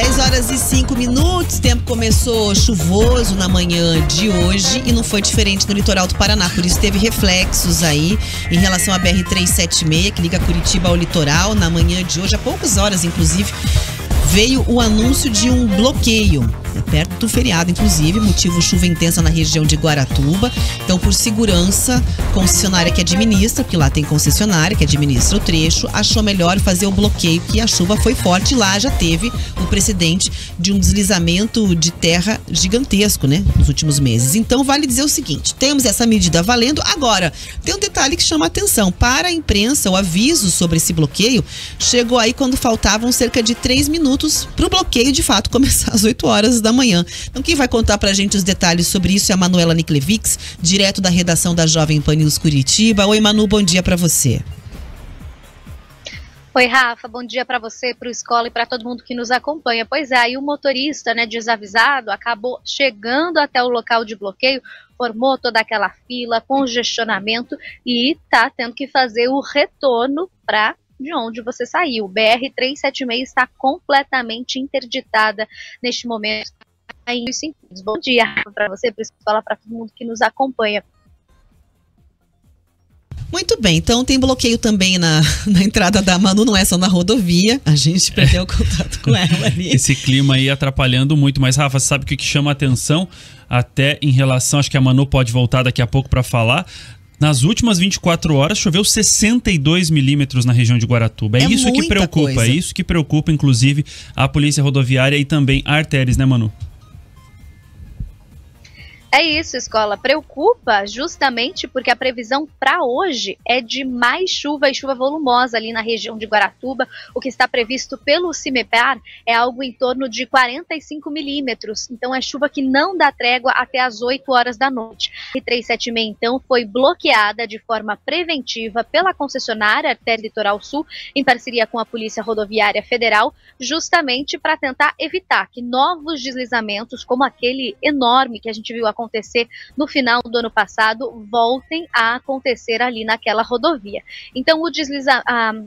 10h05, o tempo começou chuvoso na manhã de hoje e não foi diferente no litoral do Paraná, por isso teve reflexos aí em relação à BR-376, que liga Curitiba ao litoral. Na manhã de hoje, há poucas horas inclusive, veio o anúncio de um bloqueio, perto do feriado inclusive, motivo chuva intensa na região de Guaratuba. Então, por segurança, concessionária que administra, porque lá tem concessionária que administra o trecho, achou melhor fazer o bloqueio, que a chuva foi forte. Lá já teve o precedente de um deslizamento de terra gigantesco, né, nos últimos meses. Então, vale dizer o seguinte, temos essa medida valendo. Agora, tem um detalhe que chama a atenção. Para a imprensa, o aviso sobre esse bloqueio chegou aí quando faltavam cerca de 3 minutos para o bloqueio, de fato, começar às 8 horas da manhã. Então, quem vai contar pra gente os detalhes sobre isso é a Manuela Niklevics, direto da redação da Jovem Pan News Curitiba. Oi, Manu, bom dia pra você. Oi, Rafa, bom dia para você, para o Escola e para todo mundo que nos acompanha. Pois é, aí o motorista, desavisado, acabou chegando até o local de bloqueio, formou toda aquela fila, congestionamento e tá tendo que fazer o retorno para de onde você saiu. BR-376 está completamente interditada neste momento. Bom dia para você, para a Escola, para todo mundo que nos acompanha. Muito bem, então tem bloqueio também na entrada da Manu, não é só na rodovia, a gente perdeu o contato com ela ali. Esse clima aí atrapalhando muito, mas Rafa, sabe o que chama a atenção? Até em relação, acho que a Manu pode voltar daqui a pouco para falar. Nas últimas 24 horas choveu 62 milímetros na região de Guaratuba. É isso que preocupa, coisa. É isso que preocupa, inclusive, a Polícia Rodoviária e também a Arteres, né, Manu? É isso, Escola. Preocupa justamente porque a previsão para hoje é de mais chuva e chuva volumosa ali na região de Guaratuba. O que está previsto pelo CIMEPAR é algo em torno de 45 milímetros. Então é chuva que não dá trégua até as 8 horas da noite. A 376, então, foi bloqueada de forma preventiva pela concessionária Artéria Litoral Sul, em parceria com a Polícia Rodoviária Federal, justamente para tentar evitar que novos deslizamentos, como aquele enorme que a gente viu acontecer no final do ano passado, voltem a acontecer ali naquela rodovia. Então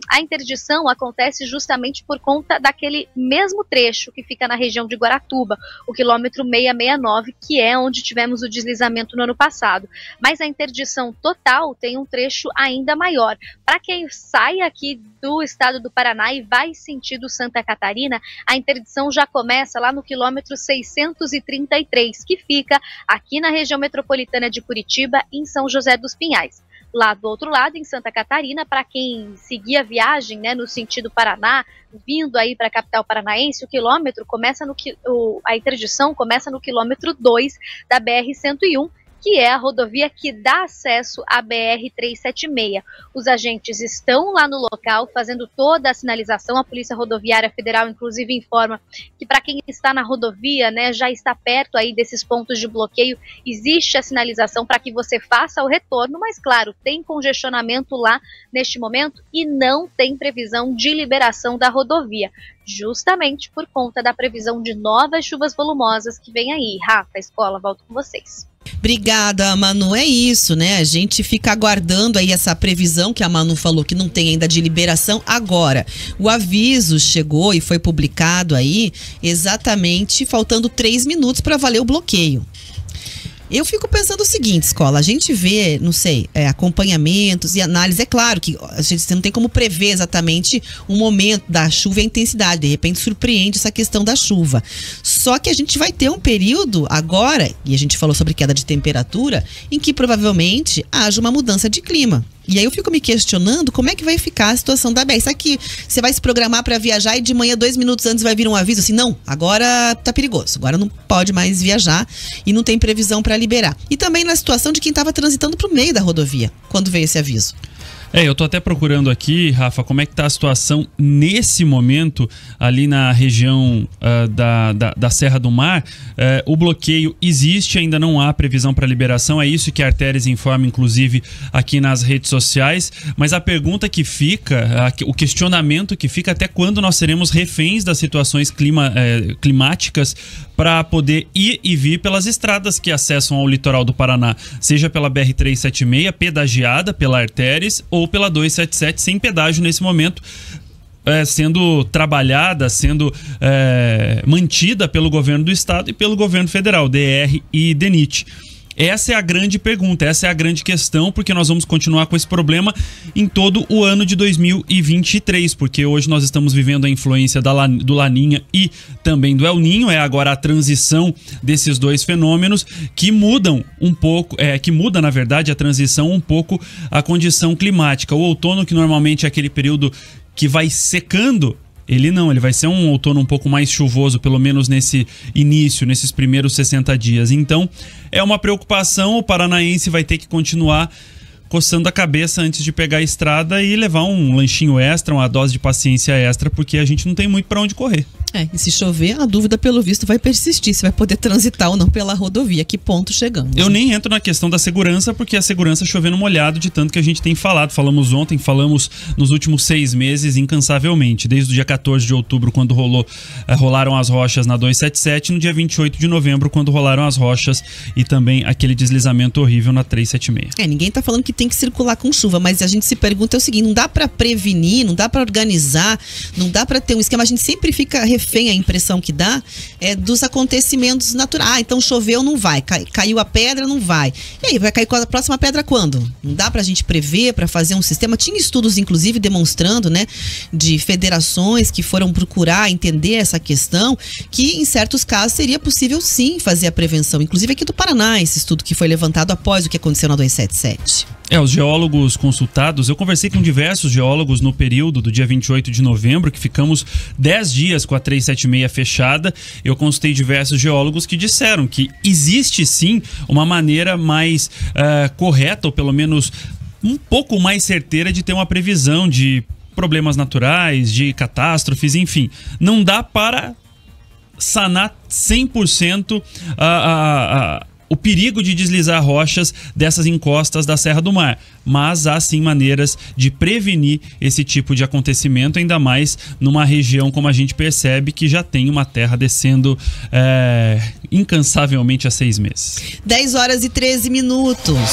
a interdição acontece justamente por conta daquele mesmo trecho que fica na região de Guaratuba, o quilômetro 669, que é onde tivemos o deslizamento no ano passado. Mas a interdição total tem um trecho ainda maior. Para quem sai aqui do estado do Paraná e vai sentido Santa Catarina, a interdição já começa lá no quilômetro 633, que fica aqui na região metropolitana de Curitiba, em São José dos Pinhais. Lá do outro lado, em Santa Catarina, para quem seguir a viagem, no sentido Paraná, vindo aí para a capital paranaense, a interdição começa no quilômetro 2 da BR-101, que é a rodovia que dá acesso à BR-376. Os agentes estão lá no local fazendo toda a sinalização. A Polícia Rodoviária Federal, inclusive, informa que para quem está na rodovia, já está perto aí desses pontos de bloqueio, existe a sinalização para que você faça o retorno, mas claro, tem congestionamento lá neste momento e não tem previsão de liberação da rodovia, justamente por conta da previsão de novas chuvas volumosas que vem aí. Rafa, Escola, volto com vocês. Obrigada, Manu. É isso, A gente fica aguardando aí essa previsão que a Manu falou que não tem ainda de liberação. Agora, o aviso chegou e foi publicado aí exatamente faltando 3 minutos para valer o bloqueio. Eu fico pensando o seguinte, Escola, a gente vê, acompanhamentos e análise. É claro que a gente não tem como prever exatamente o momento da chuva e a intensidade. De repente surpreende essa questão da chuva. Só que a gente vai ter um período agora, e a gente falou sobre queda de temperatura, em que provavelmente haja uma mudança de clima. E aí eu fico me questionando como é que vai ficar a situação da BR. Será que você vai se programar para viajar e de manhã 2 minutos antes vai vir um aviso assim, não, agora tá perigoso, agora não pode mais viajar e não tem previsão para liberar. E também na situação de quem estava transitando pro meio da rodovia, quando veio esse aviso. Eu tô até procurando aqui, Rafa, como é que tá a situação nesse momento ali na região da Serra do Mar. O bloqueio existe, ainda não há previsão para liberação, é isso que a Arteres informa, inclusive, aqui nas redes sociais. Mas a pergunta que fica, o questionamento que fica, até quando nós seremos reféns das situações climáticas para poder ir e vir pelas estradas que acessam ao litoral do Paraná, seja pela BR-376, pedagiada pela Arteres, ou pela 277, sem pedágio nesse momento. sendo trabalhada, sendo mantida pelo governo do estado e pelo governo federal, DR e DENIT. Essa é a grande pergunta, essa é a grande questão, porque nós vamos continuar com esse problema em todo o ano de 2023, porque hoje nós estamos vivendo a influência do Laninha e também do El Niño. É agora a transição desses dois fenômenos que mudam um pouco, que muda, na verdade, a transição um pouco a condição climática. O outono, que normalmente é aquele período que vai secando, ele vai ser um outono um pouco mais chuvoso, pelo menos nesse início, nesses primeiros 60 dias. Então, é uma preocupação, o paranaense vai ter que continuar coçando a cabeça antes de pegar a estrada e levar um lanchinho extra, uma dose de paciência extra, porque a gente não tem muito para onde correr. E se chover, a dúvida pelo visto vai persistir, se vai poder transitar ou não pela rodovia. Que ponto chegamos? Eu nem entro na questão da segurança, porque a segurança chovendo molhado de tanto que a gente tem falado. Falamos ontem, falamos nos últimos 6 meses incansavelmente. Desde o dia 14 de outubro, quando rolaram as rochas na 277, no dia 28 de novembro, quando rolaram as rochas e também aquele deslizamento horrível na 376. Ninguém tá falando que tem que circular com chuva, mas a gente se pergunta o seguinte, não dá pra prevenir, não dá pra organizar, não dá pra ter um esquema, a gente sempre fica refém, a impressão que dá é dos acontecimentos naturais. Então choveu, não vai, caiu a pedra, não vai. E aí, vai cair a próxima pedra quando? Não dá pra gente prever, pra fazer um sistema. Tinha estudos, inclusive, demonstrando, né, de federações que foram procurar entender essa questão, que em certos casos seria possível sim fazer a prevenção. Inclusive aqui do Paraná, esse estudo que foi levantado após o que aconteceu na 277. Os geólogos consultados, eu conversei com diversos geólogos no período do dia 28 de novembro, que ficamos 10 dias com a 376 fechada. Eu consultei diversos geólogos que disseram que existe sim uma maneira mais correta, ou pelo menos um pouco mais certeira de ter uma previsão de problemas naturais, de catástrofes, enfim. Não dá para sanar 100% o perigo de deslizar rochas dessas encostas da Serra do Mar. Mas há sim maneiras de prevenir esse tipo de acontecimento, ainda mais numa região como a gente percebe que já tem uma terra descendo incansavelmente há 6 meses. 10 horas e 13 minutos.